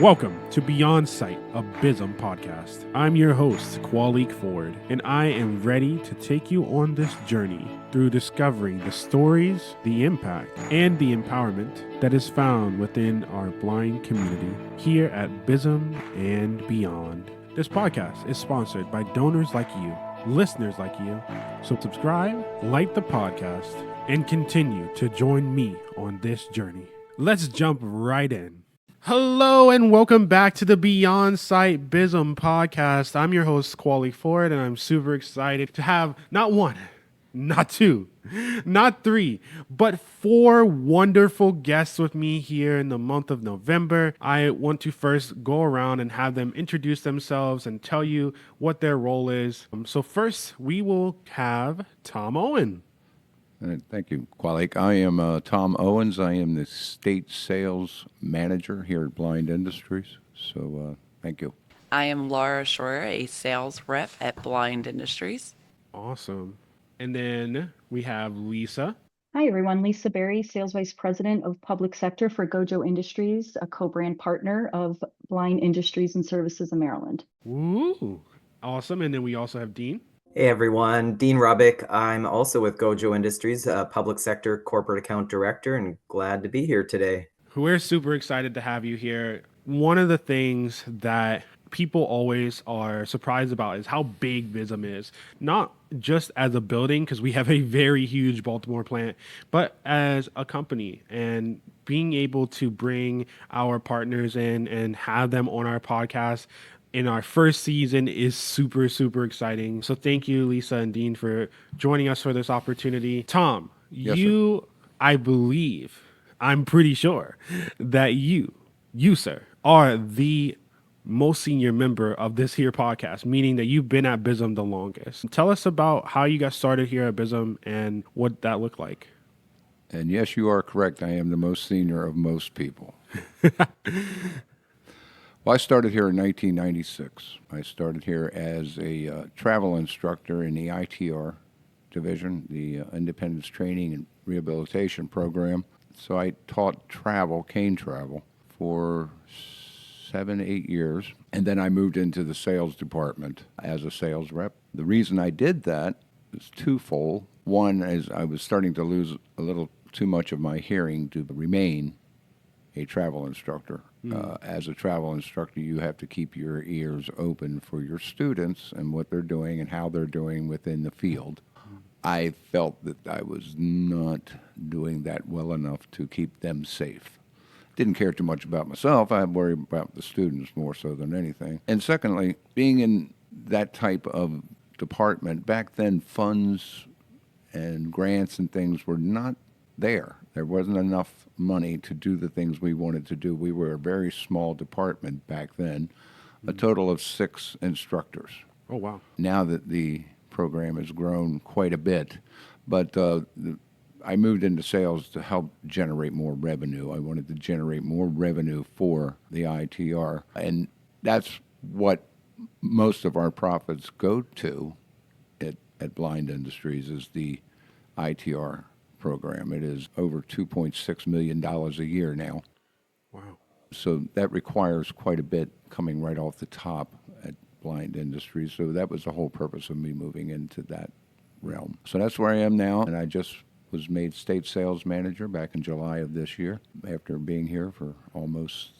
Welcome to Beyond Sight, a BISM podcast. I'm your host, Kwalik Ford, and I am ready to take you on this journey through discovering the stories, the impact, and the empowerment that is found within our blind community here at BISM and beyond. This podcast is sponsored by donors like you, listeners like you. So subscribe, like the podcast, and continue to join me on this journey. Let's jump right in. Hello and welcome back to the Beyond Sight BISM podcast. I'm your host, Kwalik Ford, and I'm super excited to have not one, not two, not three, but four wonderful guests with me here in the month of November. I want to first go around and have them introduce themselves and tell you what their role is. So first, we will have Tom Owen. Thank you, Kwalik. I am Tom Owens. I am the state sales manager here at Blind Industries. So thank you. I am Laura Shore, a sales rep at Blind Industries. Awesome. And then we have Lisa. Hi, everyone. Lisa Berry, Sales Vice President of Public Sector for Gojo Industries, a co-brand partner of Blind Industries and Services of Maryland. Woo! Awesome. And then we also have Dean. Hey everyone, Dean Rubbick. I'm also with Gojo Industries, Public Sector Corporate Account Director, and glad to be here today. We're super excited to have you here. One of the things that people always are surprised about is how big BISM is. Not just as a building, because we have a very huge Baltimore plant, but as a company, and being able to bring our partners in and have them on our podcast in our first season is super, super exciting. So thank you, Lisa and Dean, for joining us for this opportunity. Tom, Yes, you, I believe, I'm pretty sure that you, sir, are the most senior member of this here podcast, meaning that you've been at BISM the longest. Tell us about how you got started here at BISM and what that looked like. And yes, you are correct. I am the most senior of most people. Well, I started here in 1996. I started here as a travel instructor in the ITR division, the Independence Training and Rehabilitation Program. So I taught travel, cane travel, for 7-8 years. And then I moved into the sales department as a sales rep. The reason I did that is twofold. One is I was starting to lose a little too much of my hearing to remain a travel instructor. As a travel instructor, you have to keep your ears open for your students and what they're doing and how they're doing within the field. I felt that I was not doing that well enough to keep them safe. Didn't care too much about myself. I worried about the students more so than anything. And secondly, being in that type of department, back then funds and grants and things were not there. There wasn't enough money to do the things we wanted to do. We were a very small department back then, a total of 6 instructors. Oh, wow. Now that the program has grown quite a bit, but I moved into sales to help generate more revenue. I wanted to generate more revenue for the ITR, and that's what most of our profits go to at Blind Industries is the ITR program. It is over $2.6 million a year now. Wow. So that requires quite a bit coming right off the top at Blind Industries. So that was the whole purpose of me moving into that realm. So that's where I am now, and I just was made state sales manager back in July of this year after being here for almost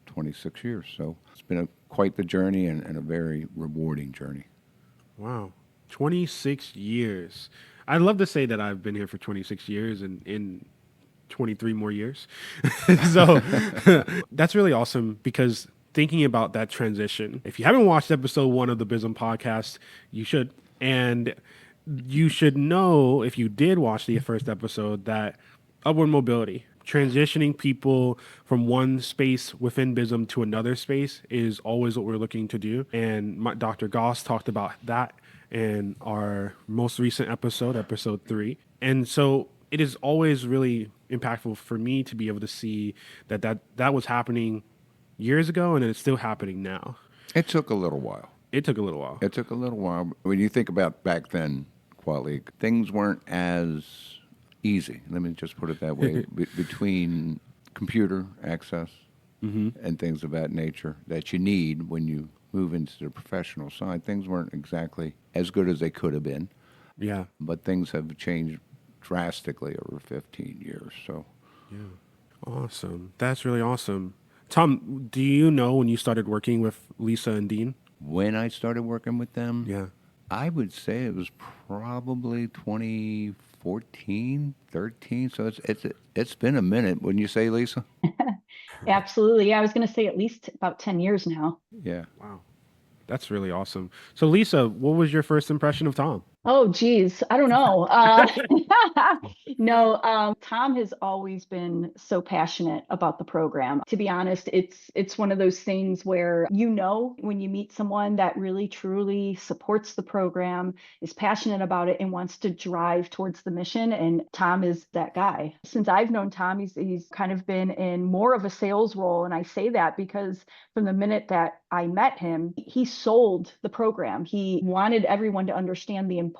26 years. So it's been quite the journey and a very rewarding journey. Wow. 26 years. I'd love to say that I've been here for 26 years and in 23 more years. So that's really awesome because thinking about that transition, if you haven't watched episode 1 of the BISM podcast, you should. And you should know, if you did watch the first episode, that upward mobility, transitioning people from one space within BISM to another space is always what we're looking to do. And Dr. Goss talked about that in our most recent episode, episode 3. And so it is always really impactful for me to be able to see that was happening years ago and it's still happening now. It took a little while. It took a little while. It took a little while. When you think about back then, Kwalik, things weren't as easy. Let me just put it that way. Between computer access, and things of that nature that you need when you move into the professional side. Things weren't exactly as good as they could have been, Yeah. but things have changed drastically over 15 years. So Awesome. That's really awesome. Tom, do you know when you started working with Lisa and Dean? when I started working with them, Yeah. I would say it was probably 2014, 13. So it's been a minute, wouldn't you say, Lisa? Absolutely. Yeah, I was going to say at least about 10 years now. Yeah. Wow. That's really awesome. So, Lisa, what was your first impression of Tom? Oh, geez. I don't know. No, Tom has always been so passionate about the program. To be honest, it's one of those things where when you meet someone that really truly supports the program, is passionate about it, and wants to drive towards the mission. And Tom is that guy. Since I've known Tom, he's kind of been in more of a sales role. And I say that because from the minute that I met him, he sold the program. He wanted everyone to understand the importance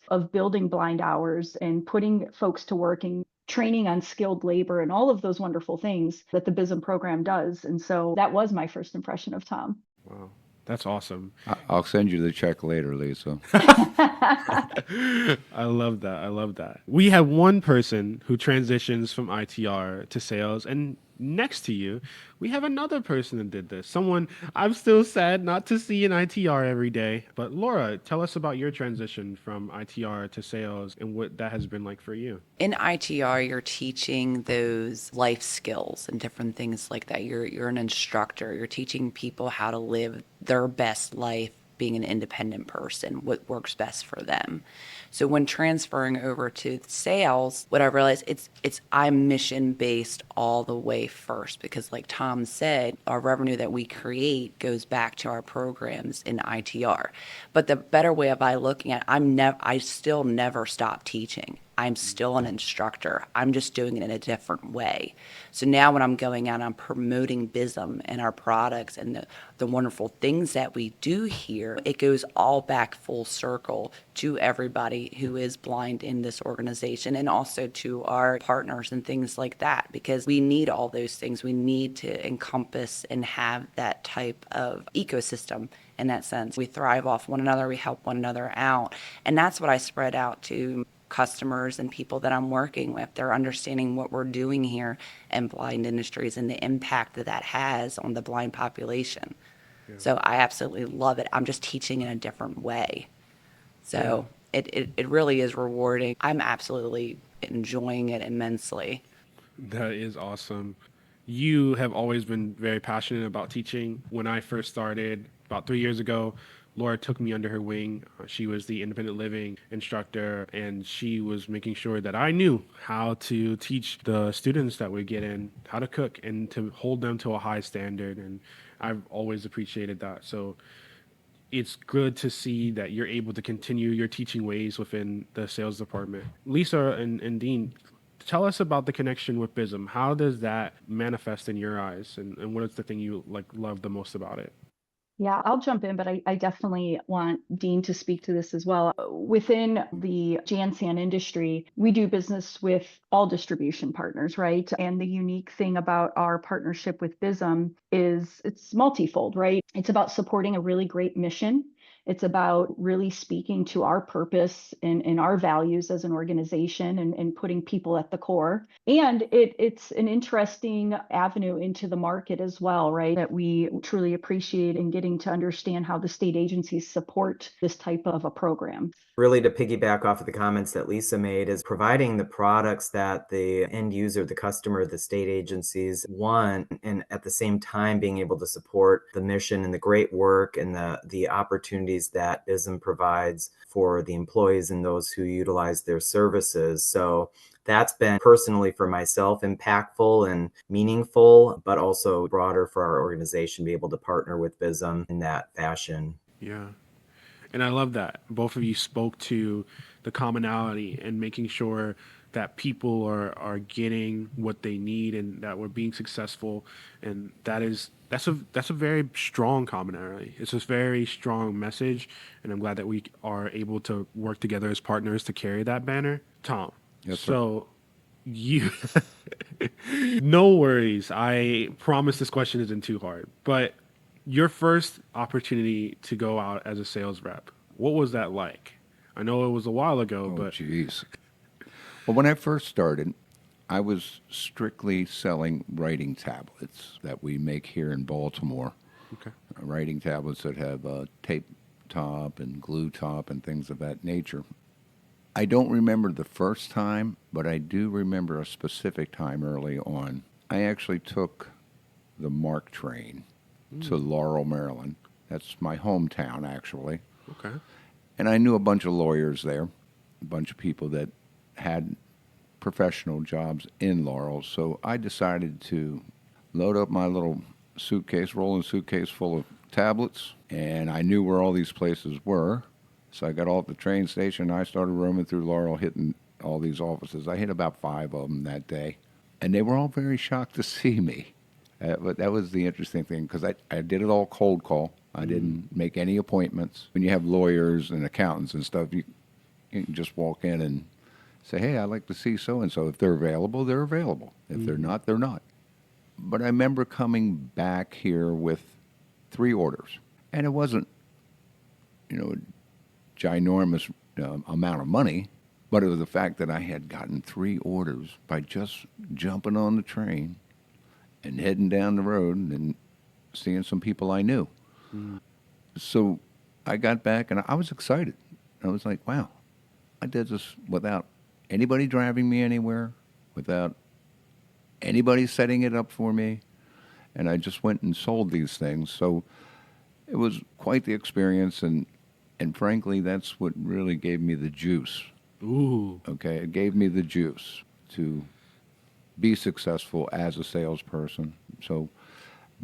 of building blind hours and putting folks to work and training on skilled labor and all of those wonderful things that the BISM program does. And so that was my first impression of Tom. Wow. That's awesome. I'll send you the check later, Lisa. I love that. I love that. We have one person who transitions from ITR to sales, and next to you, we have another person that did this. Someone I'm still sad not to see in ITR every day. But Laura, tell us about your transition from ITR to sales and what that has been like for you. In ITR, you're teaching those life skills and different things like that. You're an instructor. You're teaching people how to live their best life being an independent person, what works best for them. So when transferring over to sales, what I realized it's I'm mission based all the way first, because like Tom said, our revenue that we create goes back to our programs in ITR. But the better way of I looking at I still never stop teaching. I'm still an instructor. I'm just doing it in a different way. So now when I'm going out, I'm promoting BISM and our products and the wonderful things that we do here. It goes all back full circle to everybody who is blind in this organization, and also to our partners and things like that, because we need all those things. We need to encompass and have that type of ecosystem. In that sense, we thrive off one another. We help one another out. And that's what I spread out to customers and people that I'm working with. They're understanding what we're doing here in blind industries and the impact that that has on the blind population. Yeah. So I absolutely love it. I'm just teaching in a different way. So it really is rewarding. I'm absolutely enjoying it immensely. That is awesome. You have always been very passionate about teaching. When I first started about 3 years ago, Laura took me under her wing. She was the independent living instructor, and she was making sure that I knew how to teach the students that we get in how to cook and to hold them to a high standard. And I've always appreciated that. So it's good to see that you're able to continue your teaching ways within the sales department. Lisa and Dean, tell us about the connection with BISM. How does that manifest in your eyes, and what is the thing you love the most about it? Yeah, I'll jump in, but I definitely want Dean to speak to this as well. Within the Jansan industry, we do business with all distribution partners, right? And the unique thing about our partnership with BISM is it's multifold, right? It's about supporting a really great mission. It's about really speaking to our purpose and our values as an organization, and putting people at the core. And it's an interesting avenue into the market as well, right? That we truly appreciate in getting to understand how the state agencies support this type of a program. Really, to piggyback off of the comments that Lisa made, is providing the products that the end user, the customer, the state agencies want, and at the same time being able to support the mission and the great work and the opportunities that BISM provides for the employees and those who utilize their services. So that's been personally for myself impactful and meaningful, but also broader for our organization to be able to partner with BISM in that fashion. Yeah. And I love that both of you spoke to the commonality and making sure that people are getting what they need and that we're being successful. And that's a very strong commonality. It's a very strong message. And I'm glad that we are able to work together as partners to carry that banner. Tom. Yes, sir. So You, no worries. I promise this question isn't too hard. But your first opportunity to go out as a sales rep, what was that like? I know it was a while ago, Oh, but geez. Well, when I first started, I was strictly selling writing tablets that we make here in Baltimore. okay. Writing tablets that have a tape top and glue top and things of that nature. I don't remember the first time, but I do remember a specific time early on. I actually took the MARC train to Laurel, Maryland. That's my hometown, actually. Okay. And I knew a bunch of lawyers there, a bunch of people that had professional jobs in Laurel. So I decided to load up my little suitcase, rolling suitcase full of tablets, and I knew where all these places were. So I got off the train station, and I started roaming through Laurel, hitting all these offices. I hit about 5 of them that day, and they were all very shocked to see me. But that was the interesting thing because I did it all cold call. I didn't make any appointments. When you have lawyers and accountants and stuff, you can just walk in and say, hey, I'd like to see so-and-so. If they're available, they're available. If they're not, they're not. But I remember coming back here with 3 orders. And it wasn't, a ginormous amount of money, but it was the fact that I had gotten 3 orders by just jumping on the train and heading down the road and seeing some people I knew. So I got back and I was excited. I was like, wow, I did this without anybody driving me anywhere, without anybody setting it up for me. And I just went and sold these things. So it was quite the experience. And frankly, that's what really gave me the juice. Ooh. Okay. It gave me the juice to be successful as a salesperson. So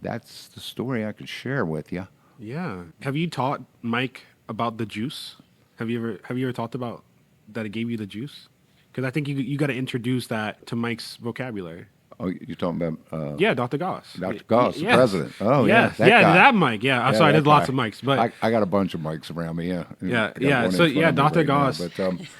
that's the story I could share with you. Yeah. Have you taught Mike about the juice? Have you ever talked about that it gave you the juice? Because I think you got to introduce that to Mike's vocabulary. Oh, you're talking about Yeah, Dr. Goss. Dr. Goss, the Yes. president. Oh, yeah. Yes. Yeah, guy. that Mike. Yeah. I'm Yeah, sorry, that there's lots guy. of Mikes, but I got a bunch of mics around me, yeah. Yeah, I got yeah. one in So, front yeah, of me Dr. right now, Goss.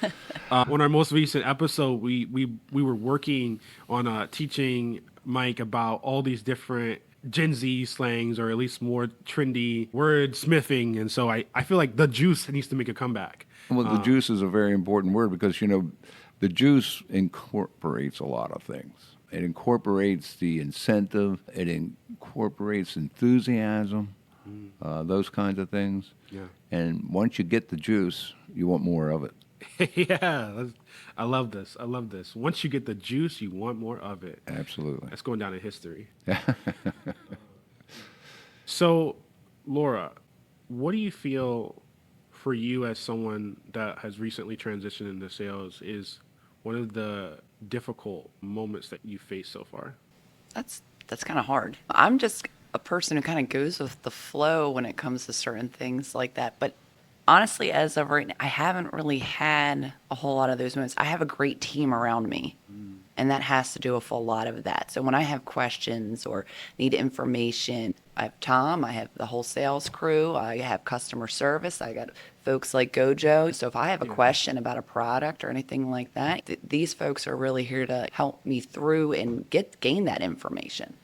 but, On our most recent episode, we were working on teaching Mike about all these different Gen Z slangs, or at least more trendy word smithing. And so I feel like the juice needs to make a comeback. well, the juice is a very important word because, the juice incorporates a lot of things. It incorporates the incentive. It incorporates enthusiasm, those kinds of things. Yeah. And once you get the juice, you want more of it. I love this. I love this. Once you get the juice, you want more of it. Absolutely. That's going down in history. So, Laura, what do you feel for you as someone that has recently transitioned into sales is one of the difficult moments that you faced so far? That's kind of hard. I'm just a person who kind of goes with the flow when it comes to certain things like that. But honestly, as of right now, I haven't really had a whole lot of those moments. I have a great team around me, and that has to do with a lot of that. So when I have questions or need information, I have Tom, I have the whole sales crew, I have customer service, I got folks like Gojo. So if I have a question about a product or anything like that, these folks are really here to help me through and gain that information.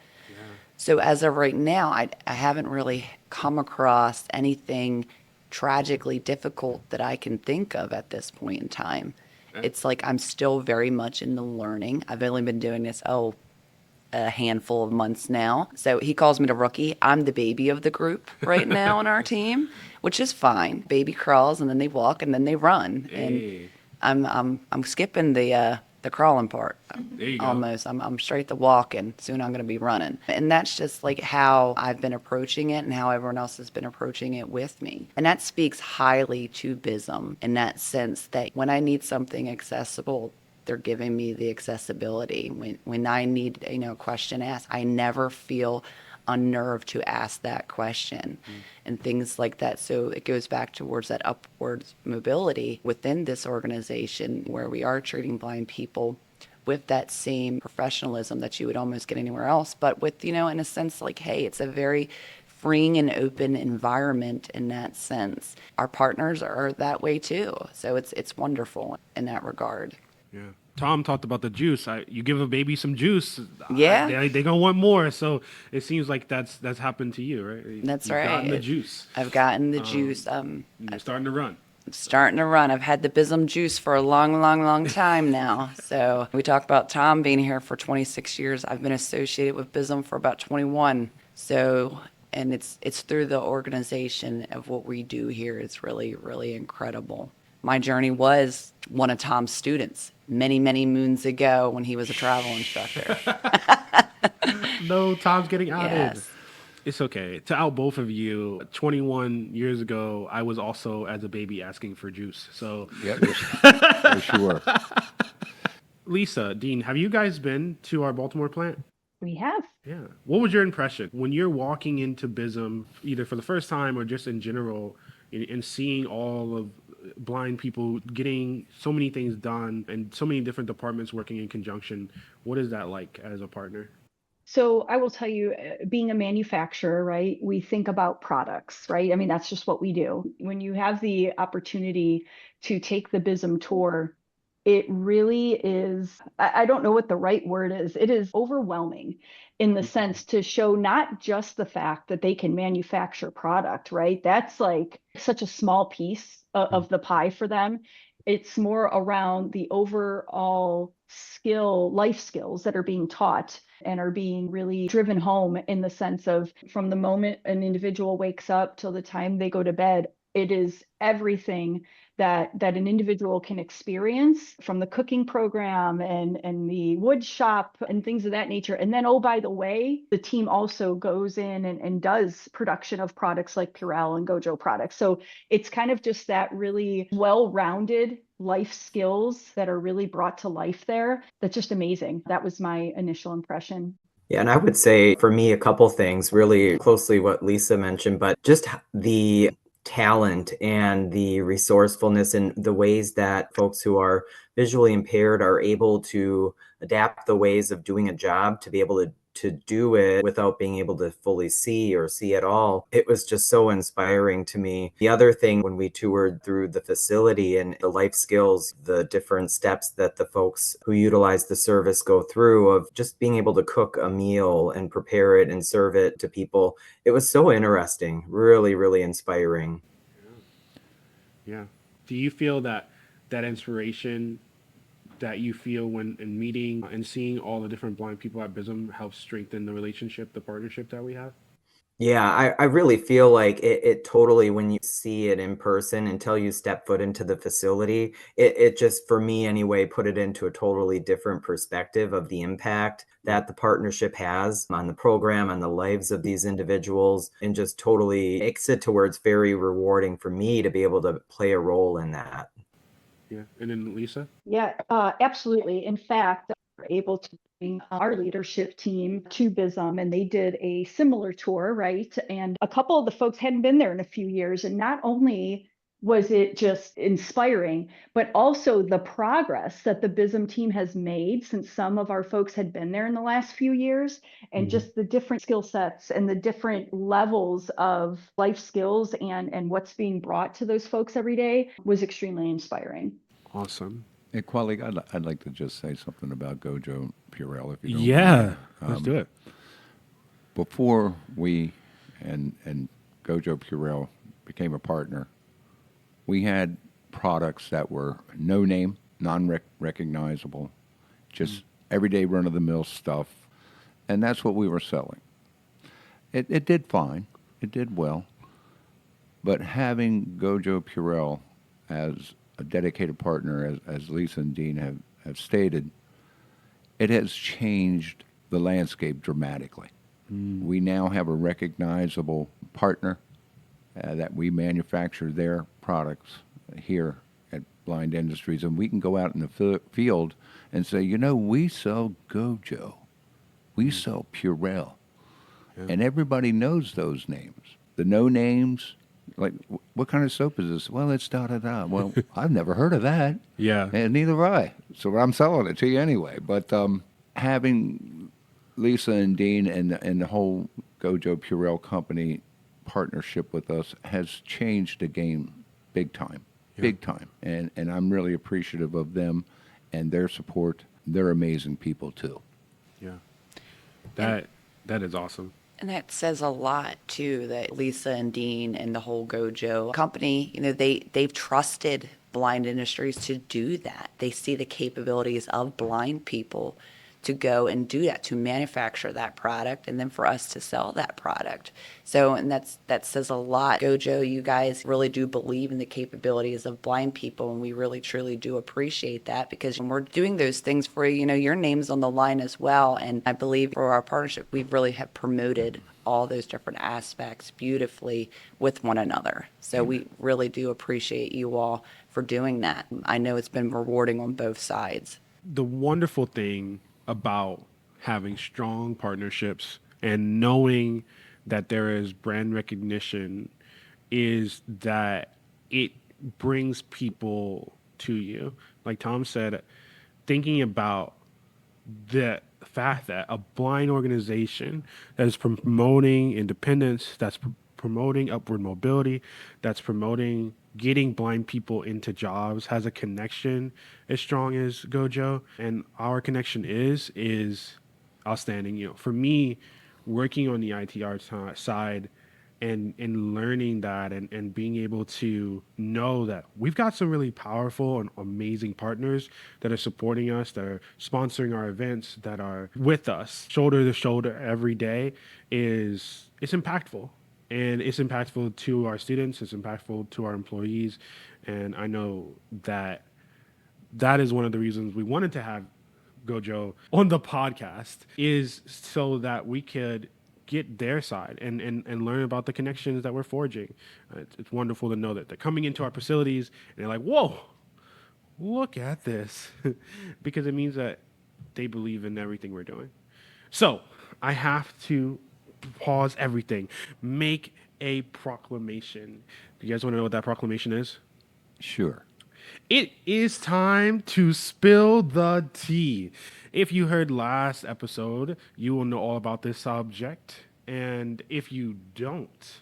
So as of right now, I haven't really come across anything tragically difficult that I can think of at this point in time. It's like I'm still very much in the learning. I've only been doing this, a handful of months now. So he calls me the rookie. I'm the baby of the group right now on our team, which is fine. Baby crawls and then they walk and then they run. Hey. And I'm skipping the crawling part. There you go. Almost. I'm straight to walking. Soon I'm going to be running. And that's just like how I've been approaching it and how everyone else has been approaching it with me. And that speaks highly to BISM in that sense that when I need something accessible, they're giving me the accessibility. When I need, a question asked, I never feel unnerved to ask that question and things like that. So it goes back towards that upwards mobility within this organization where we are treating blind people with that same professionalism that you would almost get anywhere else, but with, in a sense like, hey, it's a very freeing and open environment in that sense. Our partners are that way too. So it's wonderful in that regard. Yeah. Tom talked about the juice. You give a baby some juice, Yeah. they gonna want more. So it seems like that's happened to you, right? That's You've right. gotten the juice. I've gotten the juice. And you're starting to run. Starting to run. I've had the BISM juice for a long, long, long time now. So we talked about Tom being here for 26 years. I've been associated with BISM for about 21. So, and it's through the organization of what we do here. It's really, really incredible. My journey was one of Tom's students many, many moons ago when he was a travel instructor. No, Tom's getting outed. Yes. It's okay. To out both of you, 21 years ago, I was also, as a baby, asking for juice. So, Yeah, yes, you were. Lisa, Dean, have you guys been to our Baltimore plant? We have. Yeah. What was your impression when you're walking into BISM, either for the first time or just in general, and seeing all of blind people getting so many things done and so many different departments working in conjunction? What is that like as a partner? So I will tell you, being a manufacturer, right, we think about products, right? I mean, that's just what we do. When you have the opportunity to take the BISM tour, it really is, I don't know what the right word is. It is overwhelming in the sense to show not just the fact that they can manufacture product, right? That's like such a small piece of the pie for them. It's more around the overall life skills that are being taught and are being really driven home in the sense of from the moment an individual wakes up till the time they go to bed, it is everything that an individual can experience from the cooking program and the wood shop and things of that nature. And then, oh, by the way, the team also goes in and does production of products like Purell and Gojo products. So it's kind of just that really well-rounded life skills that are really brought to life there. That's just amazing. That was my initial impression. Yeah, and I would say for me, a couple things really closely what Lisa mentioned, but just the talent and the resourcefulness and the ways that folks who are visually impaired are able to adapt the ways of doing a job to be able to do it without being able to fully see or see at all. It was just so inspiring to me. The other thing when we toured through the facility and the life skills, the different steps that the folks who utilize the service go through of just being able to cook a meal and prepare it and serve it to people. It was so interesting, really, really inspiring. Yeah. Do you feel that inspiration that you feel when in meeting and seeing all the different blind people at BISM helps strengthen the relationship, the partnership that we have? Yeah, I really feel like it totally, when you see it in person until you step foot into the facility, it just, for me anyway, put it into a totally different perspective of the impact that the partnership has on the program, on the lives of these individuals, and just totally makes it to where it's very rewarding for me to be able to play a role in that. Yeah. And then Lisa? Yeah, absolutely. In fact, we were able to bring our leadership team to BISM and they did a similar tour, right? And a couple of the folks hadn't been there in a few years. And not only was it just inspiring, but also the progress that the BISM team has made since some of our folks had been there in the last few years, and just the different skill sets and the different levels of life skills and what's being brought to those folks every day was extremely inspiring. Awesome. Hey, Quali, I'd like to just say something about Gojo Purell, if you don't Yeah. mind. Let's do it. Before we and Gojo Purell became a partner, we had products that were no name, non-recognizable, just everyday run-of-the-mill stuff, and that's what we were selling. It did fine. It did well. But having Gojo Purell as a dedicated partner, as Lisa and Dean have stated, it has changed the landscape dramatically. We now have a recognizable partner that we manufacture their products here at Blind Industries, and we can go out in the field and say, we sell Gojo, we sell Purell, and everybody knows those names. The no names, like, what kind of soap is this? Well, it's da-da-da. Well, I've never heard of that. Yeah. And neither have I. So I'm selling it to you anyway. But having Lisa and Dean and the whole Gojo Purell company partnership with us has changed the game big time. Big time. And I'm really appreciative of them and their support. They're amazing people too. Yeah. That is awesome. And that says a lot too, that Lisa and Dean and the whole Gojo company, they've trusted Blind Industries to do that. They see the capabilities of blind people to go and do that, to manufacture that product, and then for us to sell that product. So, and that says a lot. Gojo, you guys really do believe in the capabilities of blind people, and we really truly do appreciate that, because when we're doing those things for you, your name's on the line as well. And I believe for our partnership, we really have promoted all those different aspects beautifully with one another. So we really do appreciate you all for doing that. I know it's been rewarding on both sides. The wonderful thing about having strong partnerships and knowing that there is brand recognition is that it brings people to you. Like Tom said, thinking about the fact that a blind organization that is promoting independence, that's promoting upward mobility, that's promoting getting blind people into jobs, has a connection as strong as Gojo, and our connection is outstanding. For me, working on the ITR side and learning that and being able to know that we've got some really powerful and amazing partners that are supporting us, that are sponsoring our events, that are with us shoulder to shoulder every day it's impactful. And it's impactful to our students, it's impactful to our employees. And I know that is one of the reasons we wanted to have Gojo on the podcast, is so that we could get their side and learn about the connections that we're forging. It's wonderful to know that they're coming into our facilities and they're like, whoa, look at this. Because it means that they believe in everything we're doing. So I have to pause everything, make a proclamation. Do you guys want to know what that proclamation is? Sure. It is time to spill the tea. If you heard last episode, you will know all about this subject. And if you don't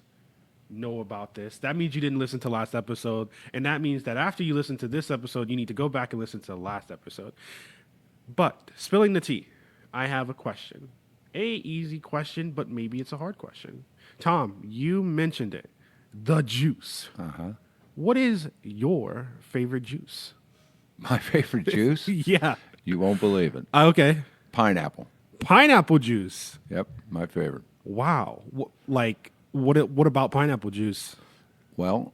know about this, that means you didn't listen to last episode. And that means that after you listen to this episode, you need to go back and listen to the last episode. But spilling the tea, I have a question. Easy question, but maybe it's a hard question. Tom, you mentioned it. The juice. Uh-huh. What is your favorite juice? My favorite juice? Yeah. You won't believe it. Okay. Pineapple. Pineapple juice. Yep, my favorite. Wow. What about pineapple juice? Well,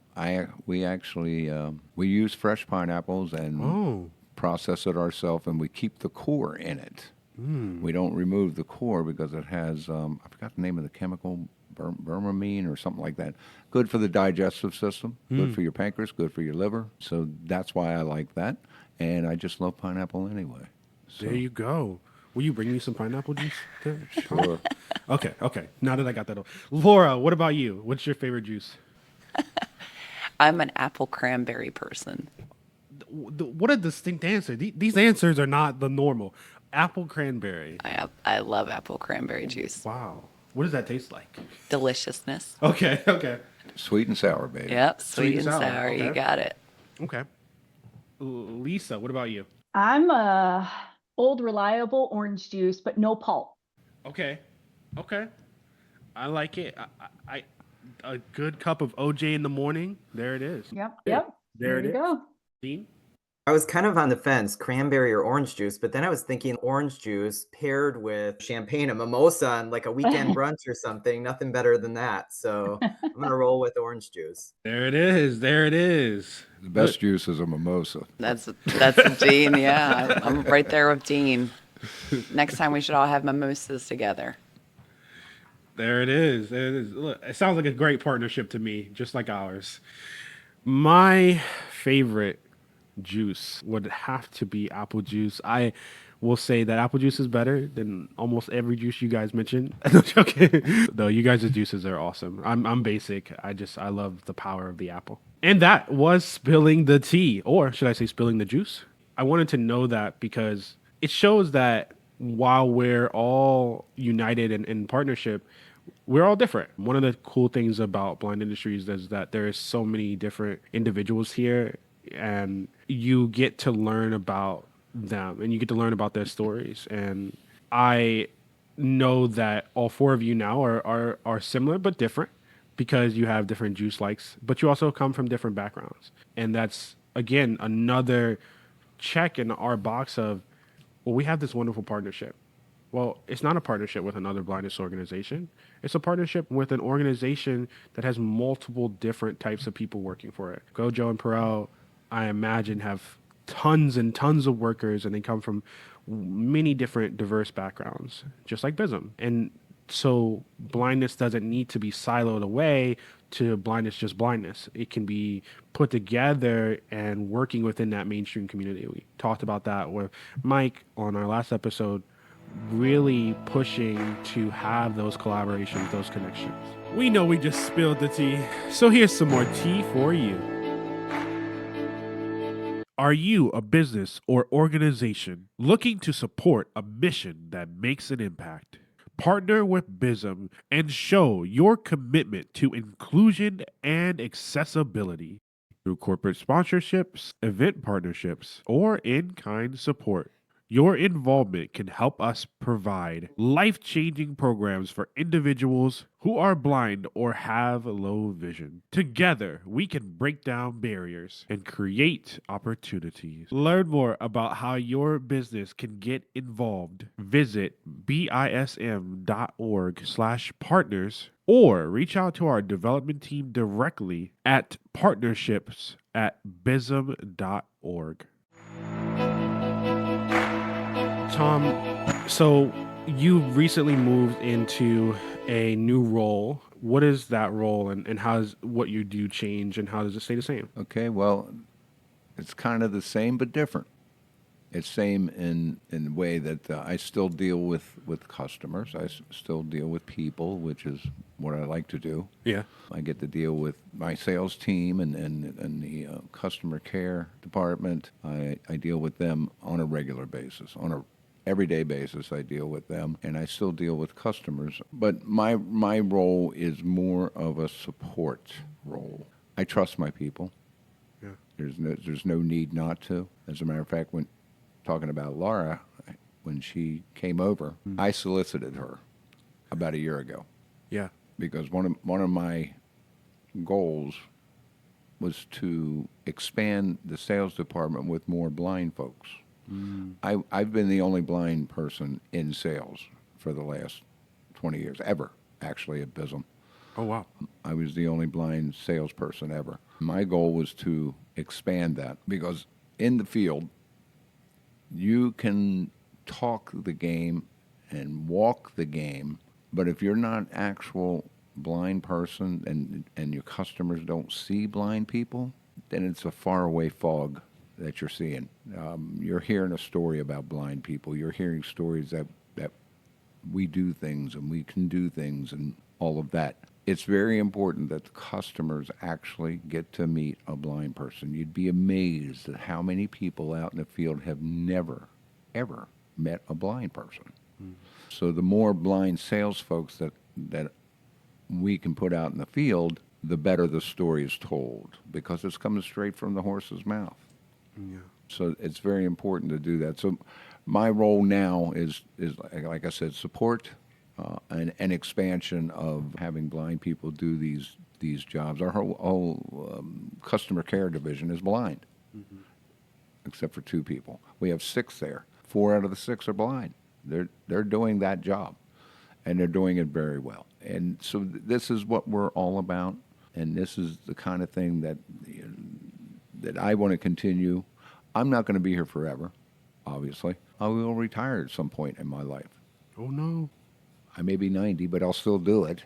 we actually we use fresh pineapples and process it ourselves, and we keep the core in it. We don't remove the core because it has, I forgot the name of the chemical, bermamine or something like that. Good for the digestive system, good for your pancreas, good for your liver. So that's why I like that. And I just love pineapple anyway. So. There you go. Will you bring me some pineapple juice? Sure. Okay. Now that I got that over. Laura, what about you? What's your favorite juice? I'm an apple cranberry person. What a distinct answer. These answers are not the normal. Apple cranberry. I love apple cranberry juice. Wow. What does that taste like? Deliciousness. Okay. Sweet and sour, baby. Yep, sweet and sour. Okay. You got it. Okay. Lisa, what about you? I'm a old reliable orange juice, but no pulp. Okay. I like it. I a good cup of OJ in the morning. There it is. Yep. There it you is. go. Dean? I was kind of on the fence, cranberry or orange juice, but then I was thinking orange juice paired with champagne, a mimosa on like a weekend brunch or something. Nothing better than that. So I'm going to roll with orange juice. There it is. The best juice is a mimosa. That's Dean. Yeah, I'm right there with Dean. Next time we should all have mimosas together. There it is. Look, it sounds like a great partnership to me, just like ours. My favorite juice would have to be apple juice. I will say that apple juice is better than almost every juice you guys mentioned. No, joking. Though you guys' juices are awesome. I'm basic. I love the power of the apple. And that was spilling the tea, or should I say spilling the juice? I wanted to know that because it shows that while we're all united in partnership, we're all different. One of the cool things about Blind Industries is that there is so many different individuals here, and you get to learn about them and you get to learn about their stories. And I know that all four of you now are similar but different because you have different juice likes, but you also come from different backgrounds. And that's, again, another check in our box of, well, we have this wonderful partnership. Well, it's not a partnership with another blindness organization. It's a partnership with an organization that has multiple different types of people working for it. Gojo and Perel, I imagine, have tons and tons of workers, and they come from many different diverse backgrounds, just like BISM. And so blindness doesn't need to be siloed away to blindness just blindness. It can be put together and working within that mainstream community. We talked about that with Mike on our last episode, really pushing to have those collaborations, those connections. We know we just spilled the tea, so here's some more tea for you. Are you a business or organization looking to support a mission that makes an impact? Partner with BISM and show your commitment to inclusion and accessibility through corporate sponsorships, event partnerships, or in-kind support. Your involvement can help us provide life-changing programs for individuals who are blind or have low vision. Together, we can break down barriers and create opportunities. Learn more about how your business can get involved. Visit bism.org/partners or reach out to our development team directly at partnerships@bism.org. Tom, so you recently moved into a new role. What is that role, and how does what you do change, and how does it stay the same? Okay, well, it's kind of the same but different. It's same in the way that I still deal with customers. Still deal with people, which is what I like to do. Yeah. I get to deal with my sales team and the customer care department. I deal with them on a regular basis, on a everyday basis. I deal with them, and I still deal with customers. But my role is more of a support role. I trust my people. Yeah. There's no need not to. As a matter of fact, when talking about Laura, when she came over, I solicited her about a year ago Yeah. because one of my goals was to expand the sales department with more blind folks. I've been the only blind person in sales for the last 20 years, ever, actually, at BISM. Oh, wow. I was the only blind salesperson ever. My goal was to expand that because in the field, you can talk the game and walk the game, but if you're not actual blind person and your customers don't see blind people, then it's a faraway fog that you're seeing. You're hearing a story about blind people. You're hearing stories that we do things and we can do things and all of that. It's very important that the customers actually get to meet a blind person. You'd be amazed at how many people out in the field have never, ever met a blind person. So the more blind sales folks that we can put out in the field, the better the story is told because it's coming straight from the horse's mouth. Yeah. So it's very important to do that. So my role now is like I said, support and expansion of having blind people do these jobs. Our whole customer care division is blind, except for 2 people. We have 6 there. 4 out of the 6 are blind. They're doing that job, and they're doing it very well. And so this is what we're all about, and this is the kind of thing that I want to continue. I'm not going to be here forever, obviously. I will retire at some point in my life. Oh, no. I may be 90, but I'll still do it.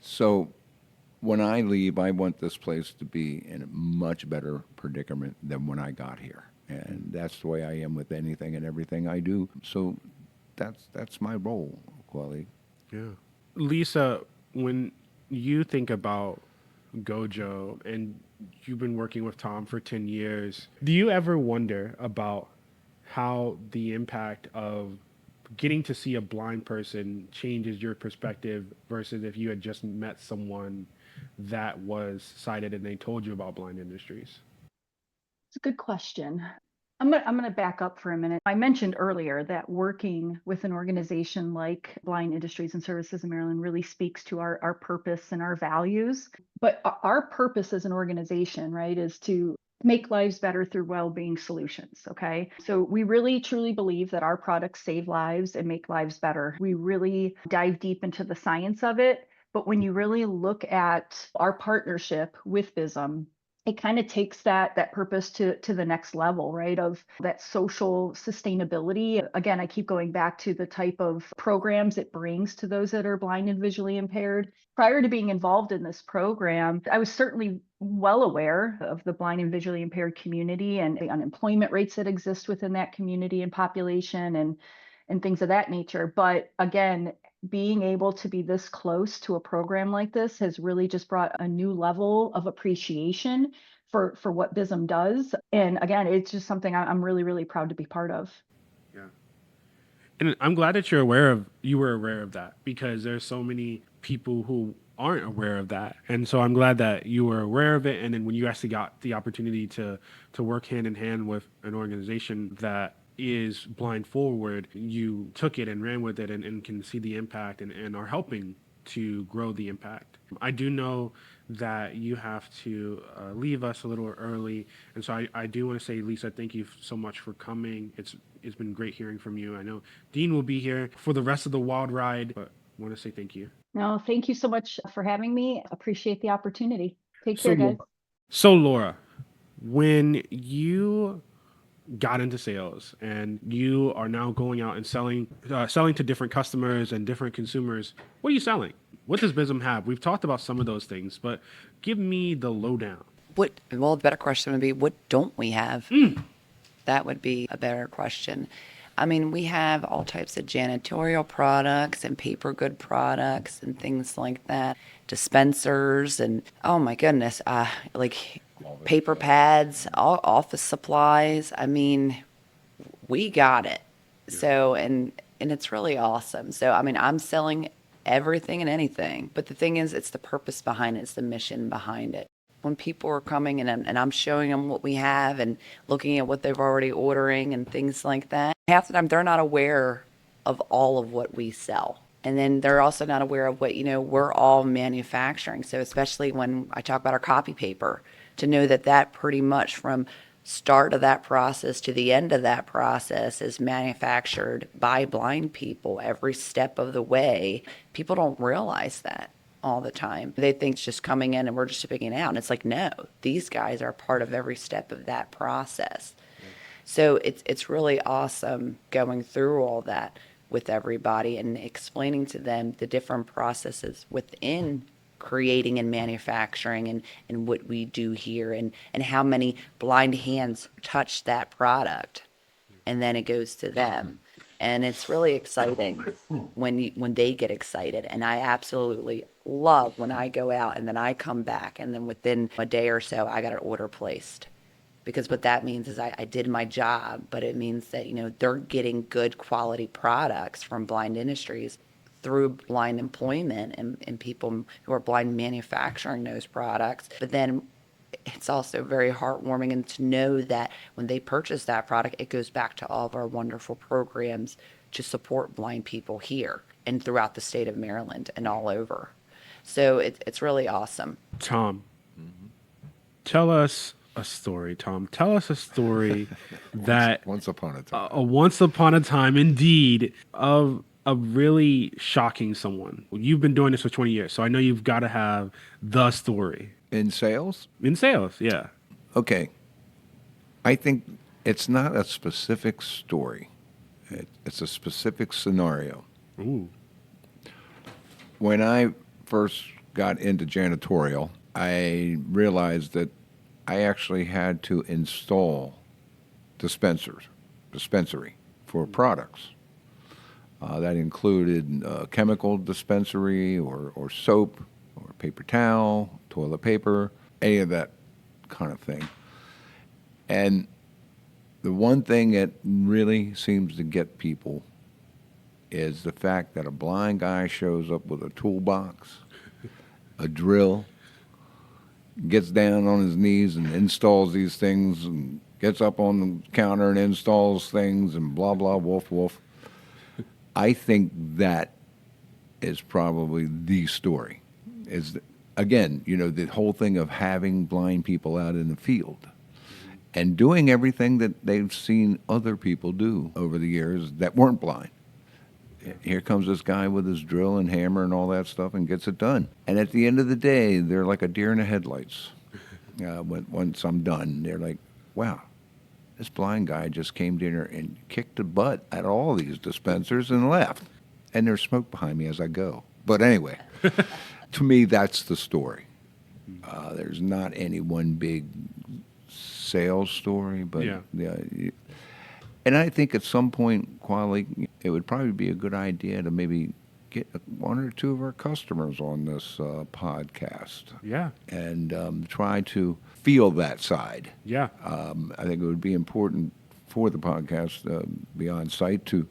So when I leave, I want this place to be in a much better predicament than when I got here. And that's the way I am with anything and everything I do. So that's my role, Quali. Yeah. Lisa, when you think about Gojo and you've been working with Tom for 10 years, do you ever wonder about how the impact of getting to see a blind person changes your perspective versus if you had just met someone that was sighted and they told you about blind industries? It's a good question. I'm gonna back up for a minute. I mentioned earlier that working with an organization like Blind Industries and Services in Maryland really speaks to our purpose and our values. But our purpose as an organization, right, is to make lives better through well-being solutions. Okay. So we really truly believe that our products save lives and make lives better. We really dive deep into the science of it. But when you really look at our partnership with BISM, it kind of takes that purpose to the next level, right? Of that social sustainability. Again, I keep going back to the type of programs it brings to those that are blind and visually impaired. Prior to being involved in this program, I was certainly well aware of the blind and visually impaired community and the unemployment rates that exist within that community and population and things of that nature. But again, being able to be this close to a program like this has really just brought a new level of appreciation for what BISM does. And again, it's just something I'm really, really proud to be part of. Yeah. And I'm glad that you were aware of that, because there's so many people who aren't aware of that. And so I'm glad that you were aware of it. And then when you actually got the opportunity to work hand in hand with an organization that is blind forward, you took it and ran with it, and can see the impact, and are helping to grow the impact. I do know that you have to leave us a little early, and so I do want to say, Lisa, thank you so much for coming. It's been great hearing from you. I know Dean will be here for the rest of the wild ride, but I want to say thank you. No, thank you so much for having me. Appreciate the opportunity. Take So, care, guys. so Laura, when you got into sales and you are now going out and selling to different customers and different consumers, what are you selling? What does BISM have? We've talked about some of those things, but give me the lowdown. Well, the better question would be, what don't we have? That would be a better question. I mean, we have all types of janitorial products and paper good products and things like that, dispensers, and oh my goodness, like paper pads, all office supplies. I mean, we got it. So, and it's really awesome. So, I mean, I'm selling everything and anything, but the thing is, it's the purpose behind it, it's the mission behind it. When people are coming and I'm showing them what we have and looking at what they've already ordering and things like that, half the time they're not aware of all of what we sell. And then they're also not aware of what, we're all manufacturing. So especially when I talk about our copy paper, to know that pretty much from start of that process to the end of that process is manufactured by blind people every step of the way. People don't realize that all the time. They think it's just coming in and we're just shipping it out. And it's like, no, these guys are part of every step of that process. So it's really awesome going through all that with everybody and explaining to them the different processes within creating and manufacturing and what we do here and how many blind hands touch that product. And then it goes to them. And it's really exciting when they get excited. And I absolutely love when I go out and then I come back and then within a day or so, I got an order placed. Because what that means is I did my job, but it means that, they're getting good quality products from Blind Industries through blind employment and people who are blind manufacturing those products. But then it's also very heartwarming and to know that when they purchase that product, it goes back to all of our wonderful programs to support blind people here and throughout the state of Maryland and all over. So it's really awesome. Tom, tell us a story, Tom. Tell us a story that Once upon a time. once upon a time, indeed, of really shocking someone. Well, you've been doing this for 20 years, so I know you've got to have the story. In sales? In sales, yeah. Okay. I think it's not a specific story. It's a specific scenario. Ooh. When I first got into janitorial, I realized that I actually had to install dispensary for products. That included chemical dispensary or soap or paper towel, toilet paper, any of that kind of thing. And the one thing that really seems to get people is the fact that a blind guy shows up with a toolbox, a drill, gets down on his knees and installs these things and gets up on the counter and installs things and blah, blah, woof, woof. I think that is probably the story. Again, the whole thing of having blind people out in the field and doing everything that they've seen other people do over the years that weren't blind. Here comes this guy with his drill and hammer and all that stuff and gets it done. And at the end of the day, they're like a deer in the headlights. Once I'm done, they're like, wow, this blind guy just came in here and kicked the butt at all these dispensers and left. And there's smoke behind me as I go. But anyway, to me, that's the story. There's not any one big sales story, but and I think at some point, Quali, it would probably be a good idea to maybe get one or two of our customers on this podcast. Yeah. And try to feel that side. Yeah. I think it would be important for the podcast Beyond Sight to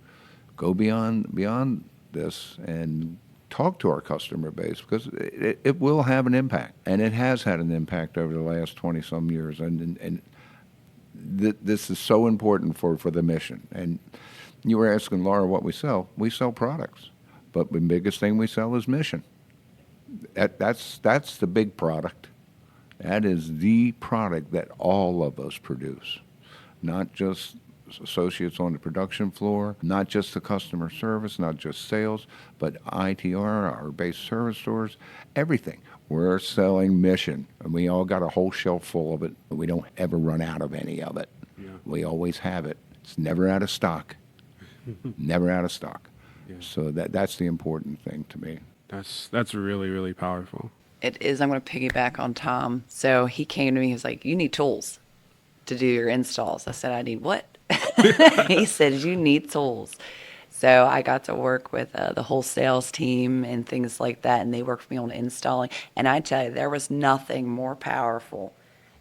go beyond this and talk to our customer base, because it will have an impact, and it has had an impact over the last 20-some years. And this is so important for the mission. And you were asking Laura what we sell. We sell products, but the biggest thing we sell is mission. That's the big product. That is the product that all of us produce, not just associates on the production floor, not just the customer service, not just sales, but ITR, our base service stores, everything. We're selling mission, and we all got a whole shelf full of it, but we don't ever run out of any of it. Yeah. We always have it. It's never out of stock. Never out of stock. Yeah. So that's the important thing to me. That's really, really powerful. It is. I'm going to piggyback on Tom. So he came to me, he was like, you need tools to do your installs. I said, I need what? He said, you need tools. So I got to work with the whole sales team and things like that, and they worked for me on installing. And I tell you, there was nothing more powerful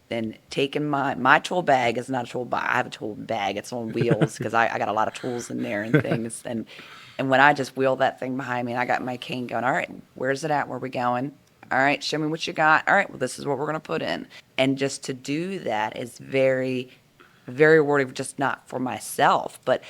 than taking my tool bag. Is not a tool bag. I have a tool bag. It's on wheels because I got a lot of tools in there and things. And when I just wheel that thing behind me and I got my cane going, all right, where's it at? Where are we going? All right, show me what you got. All right, well, this is what we're going to put in. And just to do that is very, very rewarding, just not for myself, but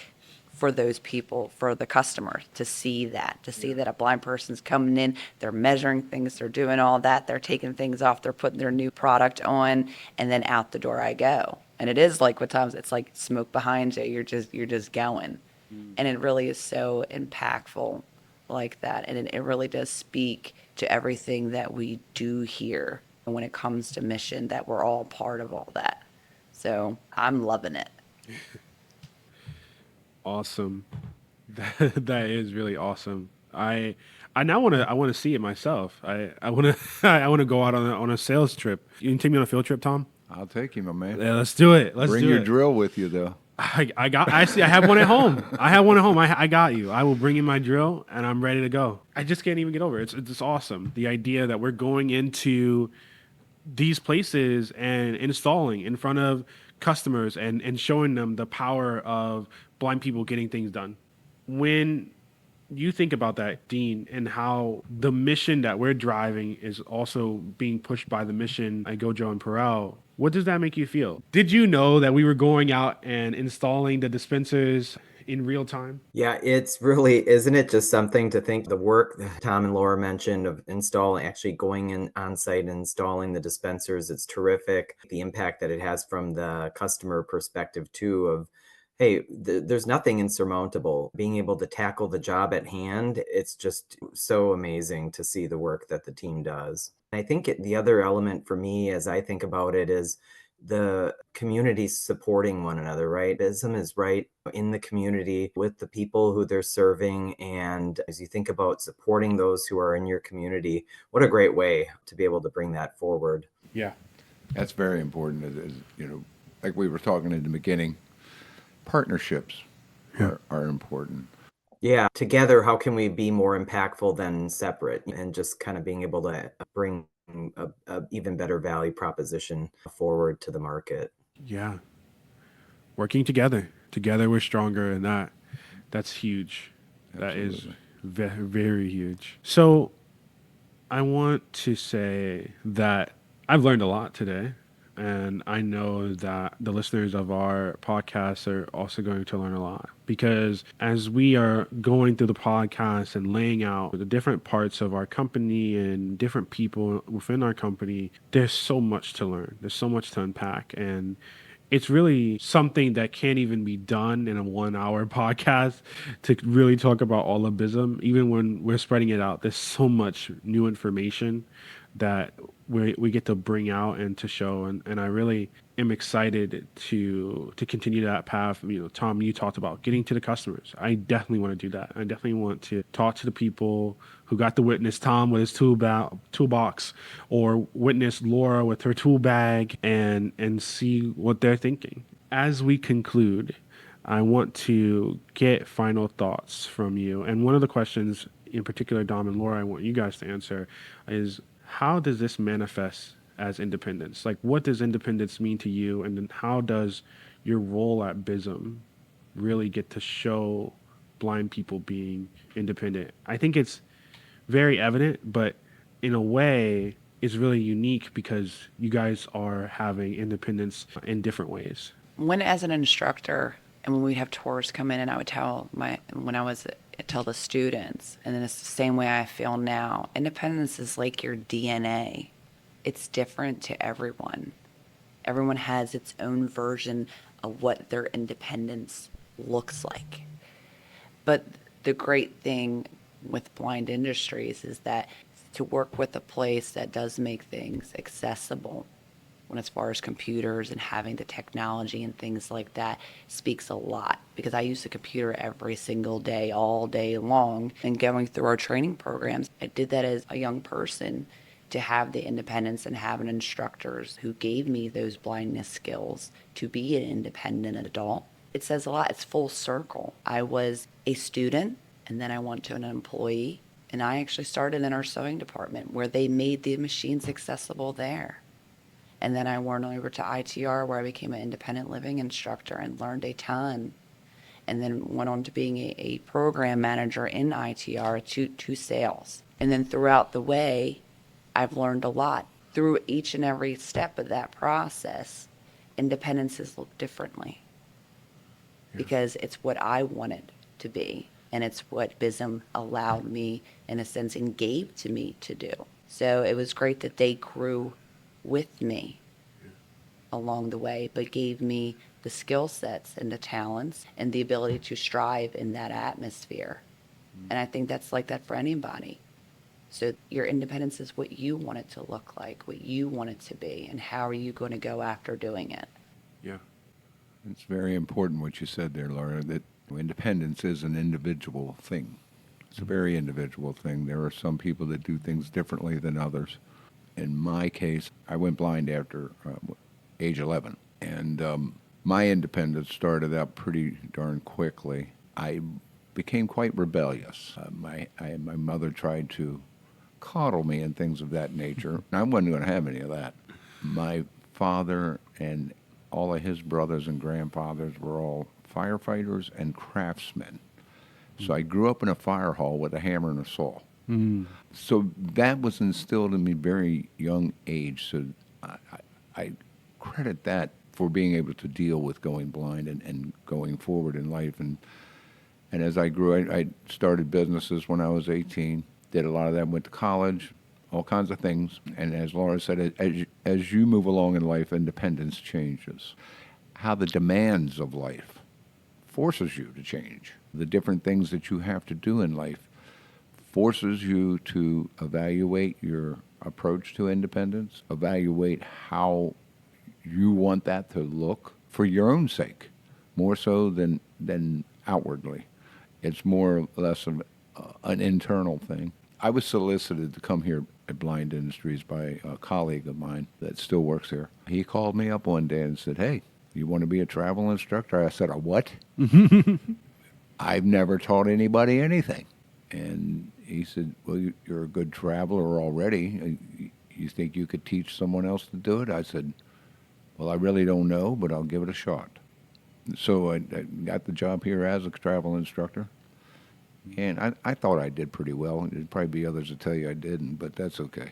for those people, for the customer, to see that, that a blind person's coming in, they're measuring things, they're doing all that, they're taking things off, they're putting their new product on, and then out the door I go. And it is like what times it's like smoke behind you, you're just going. And it really is so impactful like that. And it really does speak to everything that we do here when it comes to mission, that we're all part of all that. So I'm loving it. Awesome. That is really awesome. I now want to see it myself. I want to go out on a sales trip. You can take me on a field trip, Tom? I'll take you, my man. Yeah, let's do it. Bring your drill with you, though. I have one at home. I got you. I will bring in my drill and I'm ready to go. I just can't even get over it. It's awesome. The idea that we're going into these places and installing in front of customers and showing them the power of blind people getting things done. When you think about that, Dean, and how the mission that we're driving is also being pushed by the mission at Gojo and Perel, what does that make you feel? Did you know that we were going out and installing the dispensers in real time? Yeah, it's really, isn't it just something to think the work that Tom and Laura mentioned of installing, actually going in on site and installing the dispensers, it's terrific. The impact that it has from the customer perspective too of, hey, there's nothing insurmountable. Being able to tackle the job at hand, it's just so amazing to see the work that the team does. I think the other element for me as I think about it is the community supporting one another, right? BISM is right in the community with the people who they're serving. And as you think about supporting those who are in your community, what a great way to be able to bring that forward. Yeah. That's very important. Like we were talking in the beginning, partnerships are important. Yeah. Together, how can we be more impactful than separate, and just kind of being able to bring a even better value proposition forward to the market. Yeah. Working together we're stronger, and that's huge. Absolutely. That is very, very huge. So I want to say that I've learned a lot today. And I know that the listeners of our podcast are also going to learn a lot, because as we are going through the podcast and laying out the different parts of our company and different people within our company, there's so much to learn. There's so much to unpack. And it's really something that can't even be done in a 1 hour podcast to really talk about all of BISM. Even when we're spreading it out, there's so much new information that we get to bring out and to show. And I really am excited to continue that path. You know, Tom, you talked about getting to the customers. I definitely want to do that. I definitely want to talk to the people who got to witness Tom with his toolbox, or witness Laura with her tool bag, and see what they're thinking. As we conclude, I want to get final thoughts from you. And one of the questions in particular, Dom and Laura, I want you guys to answer is, how does this manifest as independence? Like, what does independence mean to you? And then how does your role at BISM really get to show blind people being independent? I think it's very evident, but in a way, it's really unique because you guys are having independence in different ways. When as an instructor, and when we'd have tours come in, and I would tell tell the students, and then it's the same way I feel now. Independence is like your DNA. It's different to everyone. Everyone has its own version of what their independence looks like. But the great thing with Blind Industries is that to work with a place that does make things accessible, when as far as computers and having the technology and things like that, speaks a lot, because I use the computer every single day, all day long, and going through our training programs. I did that as a young person, to have the independence and have an instructors who gave me those blindness skills to be an independent adult. It says a lot. It's full circle. I was a student, and then I went to an employee, and I actually started in our sewing department where they made the machines accessible there. And then I went over to ITR, where I became an independent living instructor and learned a ton. And then went on to being a program manager in ITR to sales. And then throughout the way, I've learned a lot. Through each and every step of that process, independences look differently. Because it's what I wanted to be. And it's what BISM allowed me, in a sense, and gave to me to do. So it was great that they grew with me along the way, but gave me the skill sets and the talents and the ability to strive in that atmosphere. And I think that's like that for anybody. So your independence is what you want it to look like, what you want it to be, and how are you going to go after doing it? Yeah. It's very important what you said there, Laura, that independence is an individual thing. It's a very individual thing. There are some people that do things differently than others. In my case, I went blind after age 11, and my independence started out pretty darn quickly. I became quite rebellious. My mother tried to coddle me and things of that nature. I wasn't going to have any of that. My father and all of his brothers and grandfathers were all firefighters and craftsmen. So I grew up in a fire hall with a hammer and a saw. So that was instilled in me very young age. So I credit that for being able to deal with going blind and going forward in life. And as I grew, I started businesses when I was 18, did a lot of that, went to college, all kinds of things. And as Laura said, as you move along in life, independence changes. How the demands of life forces you to change. The different things that you have to do in life forces you to evaluate your approach to independence, evaluate how you want that to look for your own sake, more so than outwardly. It's more or less of an internal thing. I was solicited to come here at Blind Industries by a colleague of mine that still works here. He called me up one day and said, "Hey, you want to be a travel instructor?" I said, "A what?" I've never taught anybody anything. And he said, "Well, you're a good traveler already. You think you could teach someone else to do it?" I said, "Well, I really don't know, but I'll give it a shot." So I got the job here as a travel instructor. And I thought I did pretty well. There'd probably be others that tell you I didn't, but that's okay.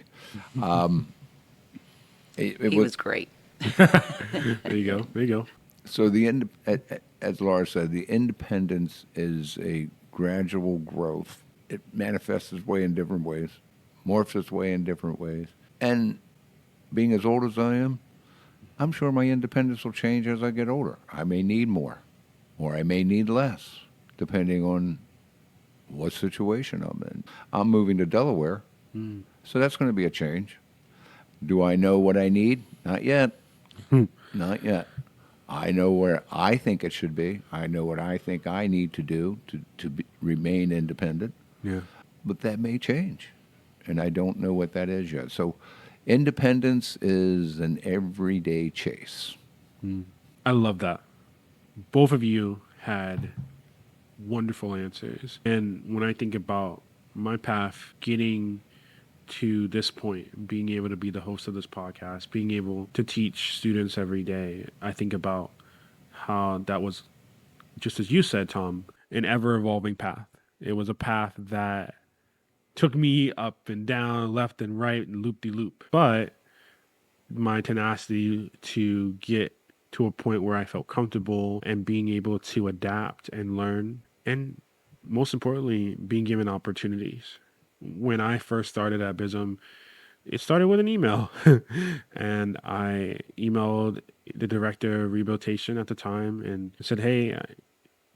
He was great. There you go. There you go. So as Laura said, the independence is a gradual growth. It manifests its way in different ways, morphs its way in different ways. And being as old as I am, I'm sure my independence will change as I get older. I may need more, or I may need less, depending on what situation I'm in. I'm moving to Delaware, so that's going to be a change. Do I know what I need? Not yet. Not yet. I know where I think it should be. I know what I think I need to do remain independent, Yeah. but that may change. And I don't know what that is yet. So independence is an everyday chase. I love that. Both of you had wonderful answers. And when I think about my path getting to this point, being able to be the host of this podcast, being able to teach students every day, I think about how that was, just as you said, Tom, an ever evolving path. It was a path that took me up and down, left and right, and loop de loop. But my tenacity to get to a point where I felt comfortable and being able to adapt and learn, and most importantly, being given opportunities. When I first started at BISM, it started with an email. And I emailed the director of rehabilitation at the time and said, "Hey,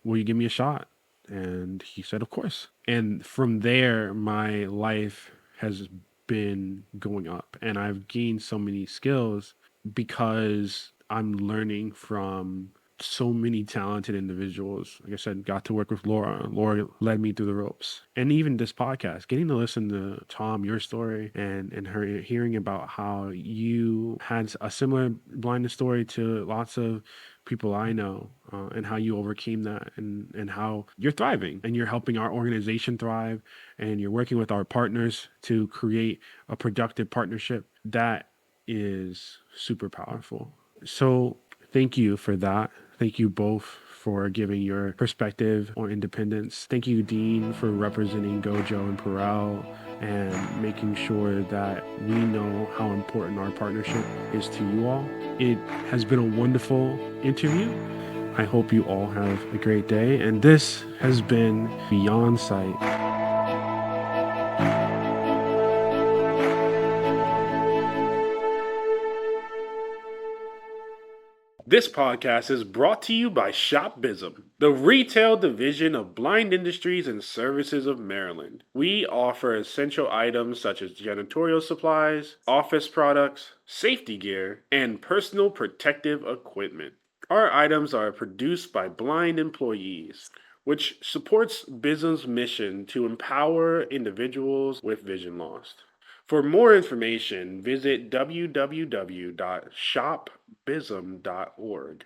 will you give me a shot?" And he said, "Of course." And from there, my life has been going up, and I've gained so many skills because I'm learning from so many talented individuals. Like I said, got to work with Laura. Laura led me through the ropes. And even this podcast, getting to listen to Tom, your story, and her hearing about how you had a similar blindness story to lots of people I know, and how you overcame that, and how you're thriving and you're helping our organization thrive, and you're working with our partners to create a productive partnership. That is super powerful. So thank you for that. Thank you both for giving your perspective on independence. Thank you, Dean, for representing Gojo and Perel and making sure that we know how important our partnership is to you all. It has been a wonderful interview. I hope you all have a great day. And this has been Beyond Sight. This podcast is brought to you by ShopBISM, the retail division of Blind Industries and Services of Maryland. We offer essential items such as janitorial supplies, office products, safety gear, and personal protective equipment. Our items are produced by blind employees, which supports BISM's mission to empower individuals with vision loss. For more information, visit www.shopbism.org.